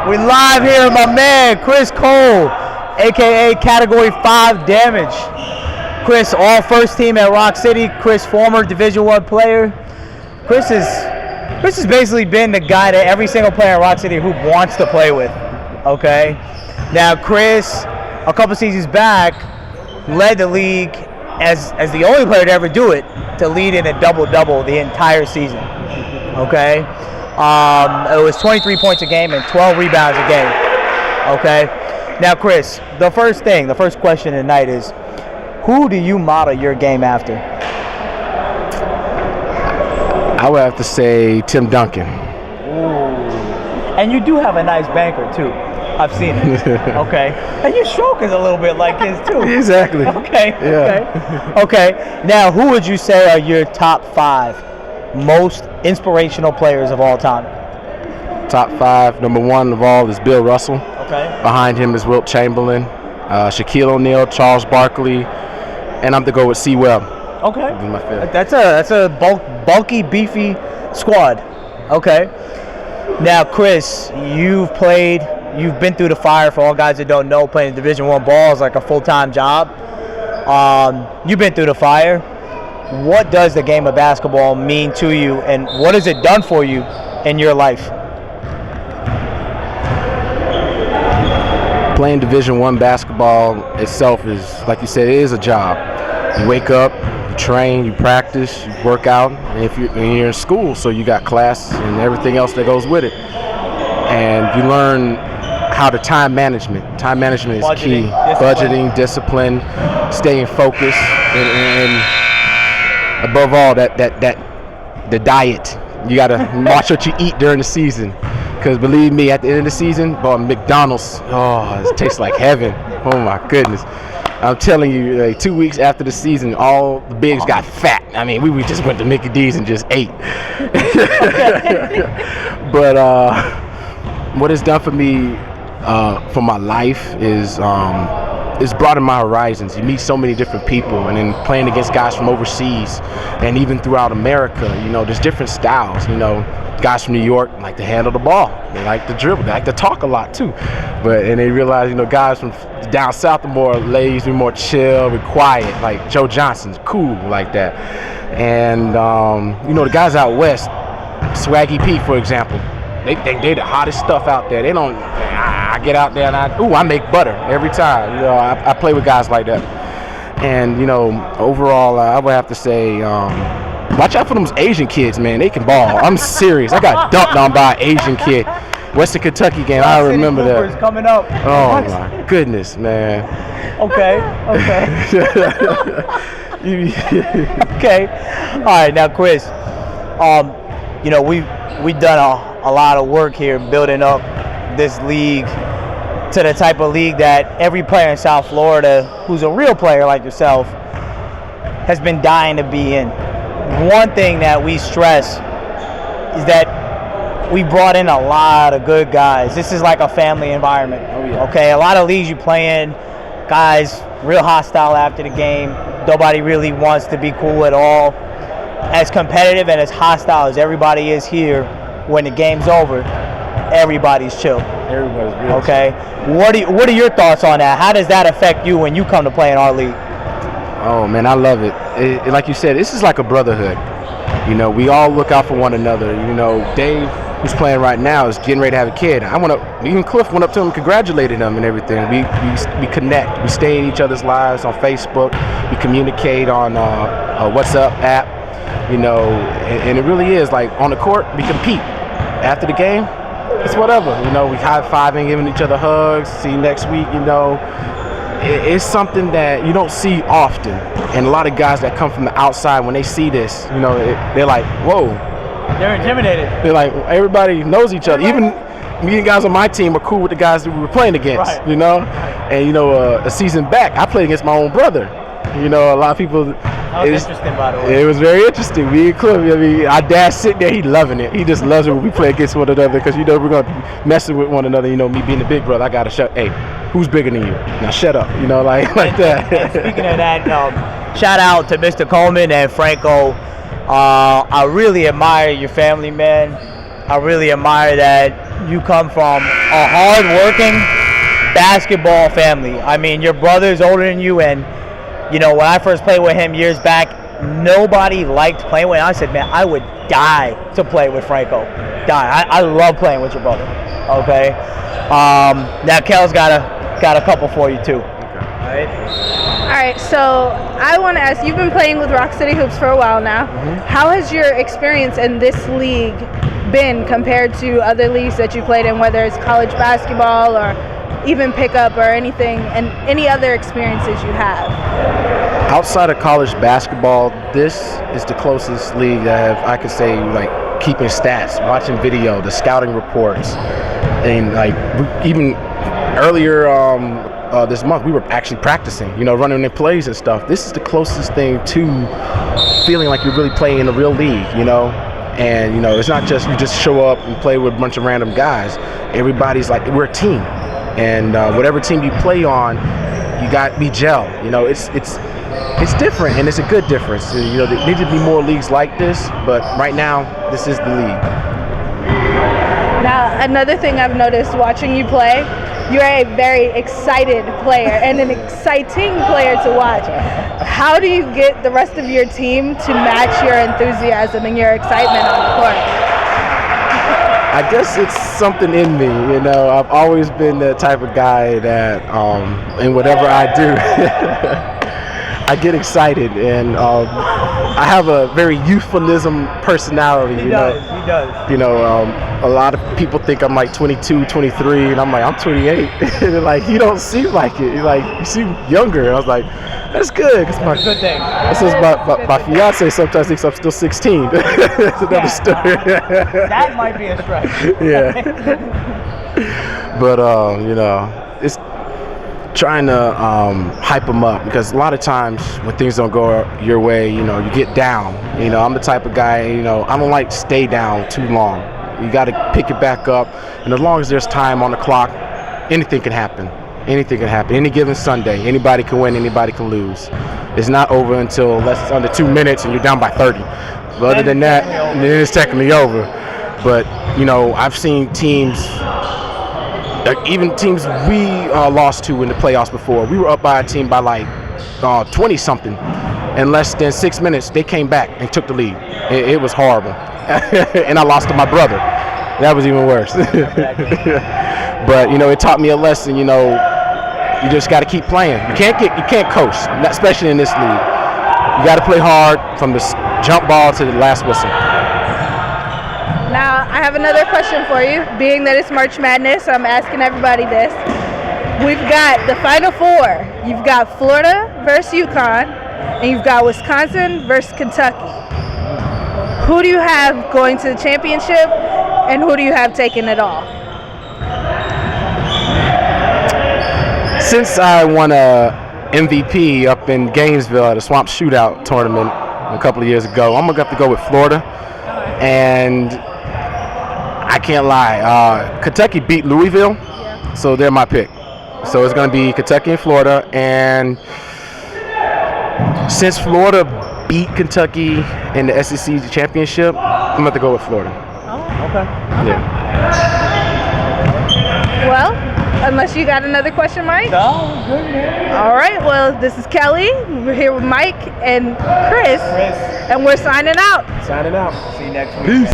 We live here with my man, Chris Cole, a.k.a. Category 5 Damage. Chris, all first team at Rock City. Chris, former Division I player. Chris has basically been the guy that every single player at Rock City who wants to play with, okay? Now, Chris, a couple seasons back, led the league as the only player to ever do it, to lead in a double-double the entire season, okay? It was 23 points a game and 12 rebounds a game, okay? Now, Chris, the first question tonight is, who do you model your game after? I would have to say Tim Duncan. Ooh. And you do have a nice banker, too. I've seen it. Okay. And your stroke is a little bit like his, too. Exactly. Okay. Yeah. Okay. Now, who would you say are your top 5 most inspirational players of all time? Top 5, number 1 of all is Bill Russell. Okay. Behind him is Wilt Chamberlain, Shaquille O'Neal, Charles Barkley, and I'm to go with C. Webb. Okay. That's a bulky, beefy squad. Okay. Now, Chris, you've been through the fire. For all guys that don't know, playing Division I ball is like a full-time job. You've been through the fire. What does the game of basketball mean to you, and what has it done for you in your life? Playing Division I basketball itself is, like you said, it is a job. You wake up, you train, you practice, you work out, and you're in school, so you got class and everything else that goes with it. And you learn how to time management. Time management is key. Budgeting, discipline, staying focused, and above all, the diet. You got to watch what you eat during the season. Because believe me, at the end of the season, McDonald's, it tastes like heaven. Oh my goodness. I'm telling you, like 2 weeks after the season, all the bigs got fat. I mean, we just went to Mickey D's and just ate. But what it's done for me, for my life, is it's broadened my horizons. You meet so many different people, and then playing against guys from overseas and even throughout America, there's different styles. Guys from New York like to handle the ball. They like to dribble. They like to talk a lot too. And they realize, guys from down south are more lazy, more chill, quiet. Like Joe Johnson's cool like that. And the guys out west, Swaggy P, for example, they think they the hottest stuff out there. They don't. I get out there and I make butter every time. I play with guys like that. And overall, I would have to say, watch out for those Asian kids, man. They can ball. I'm serious. I got dunked on by an Asian kid. Western Kentucky game. I remember that. Coming up. Oh my goodness, man. Okay. Okay. All right, now, Chris. We've done a lot of work here building up this league to the type of league that every player in South Florida who's a real player like yourself has been dying to be in. One thing that we stress is that we brought in a lot of good guys. This is like a family environment. Oh, yeah. Okay, a lot of leagues you play in, guys real hostile after the game. Nobody really wants to be cool at all. As competitive and as hostile as everybody is here, when the game's over, everybody's chill. Everybody's real. Okay, what are your thoughts on that? How does that affect you when you come to play in our league? Oh man, I love it. Like you said, this is like a brotherhood. We all look out for one another. Dave, who's playing right now, is getting ready to have a kid. Even Cliff went up to him and congratulated him and everything. We connect. We stay in each other's lives on Facebook. We communicate on WhatsApp app. And it really is like on the court, we compete. After the game, it's whatever. We high-fiving, giving each other hugs. See you next week. It's something that you don't see often. And a lot of guys that come from the outside, when they see this, they're like, whoa. They're intimidated. They're like, everybody knows each other. Even me and guys on my team are cool with the guys that we were playing against, right. And, a season back, I played against my own brother. A lot of people. That was interesting, by the way. It was very interesting. Me and Cliff, our dad's sitting there, he loving it. He just loves it when we play against one another because, we're going to be messing with one another. Me being the big brother, I got to shut, hey, who's bigger than you? Now shut up, like that. And speaking of that, shout out to Mr. Coleman and Franco. I really admire your family, man. I really admire that you come from a hard-working basketball family. I mean, your brother's older than you, and when I first played with him years back, nobody liked playing with him. I said, man, I would die to play with Franco. Die. I love playing with your brother. Okay. Now Kel's got a couple for you too. All right, so I want to ask, you've been playing with Rock City Hoops for a while now. How has your experience in this league been compared to other leagues that you played in, whether it's college basketball or even pickup or anything, and any other experiences you have? Outside of college basketball, this is the closest league that I could say, like, keeping stats, watching video, the scouting reports, and like even earlier this month we were actually practicing, running the plays and stuff. This is the closest thing to feeling like you're really playing in a real league, and it's not just you just show up and play with a bunch of random guys. Everybody's like, we're a team, and whatever team you play on, you got to be gel. It's different, and it's a good difference. There need to be more leagues like this, but right now, this is the league. Now, another thing I've noticed watching you play, you're a very excited player and an exciting player to watch. How do you get the rest of your team to match your enthusiasm and your excitement on the court? I guess it's something in me, I've always been the type of guy that, in whatever I do, I get excited, and I have a very youthfulnism personality. He does. A lot of people think I'm like 22, 23, and I'm like, I'm 28. And they're like, you don't seem like it. You're like, you seem younger. And I was like, that's good. It's a good thing. This is my fiance sometimes thinks I'm still 16. That's another story. That might be a stretch. Yeah. But it's trying to hype them up, because a lot of times when things don't go your way, you get down. I'm the type of guy, I don't like to stay down too long. You got to pick it back up, and as long as there's time on the clock, anything can happen. Anything can happen. Any given Sunday, anybody can win, anybody can lose. It's not over until it's under 2 minutes and you're down by 30. But other than that, then it's technically over. But I've seen teams, even teams we lost to in the playoffs before. We were up by a team by like 20 something. In less than 6 minutes, they came back and took the lead. It was horrible. And I lost to my brother. That was even worse. But it taught me a lesson. You just got to keep playing. You can't coast, especially in this league. You got to play hard from the jump ball to the last whistle. Now, I have another question for you. Being that it's March Madness, I'm asking everybody this. We've got the Final Four. You've got Florida versus UConn, and you've got Wisconsin versus Kentucky. Who do you have going to the championship, and who do you have taking it all? Since I won a MVP up in Gainesville at a Swamp Shootout tournament a couple of years ago, I'm going to have to go with Florida. And I can't lie, Kentucky beat Louisville, so they're my pick. So it's going to be Kentucky and Florida. And since Florida beat Kentucky in the SEC championship, I'm going to have to go with Florida. Oh, okay. Yeah. Well, unless you got another question, Mike? No, good, man. All right, well, this is Kelly. We're here with Mike and Chris. And we're signing out. Signing out. See you next week. Peace.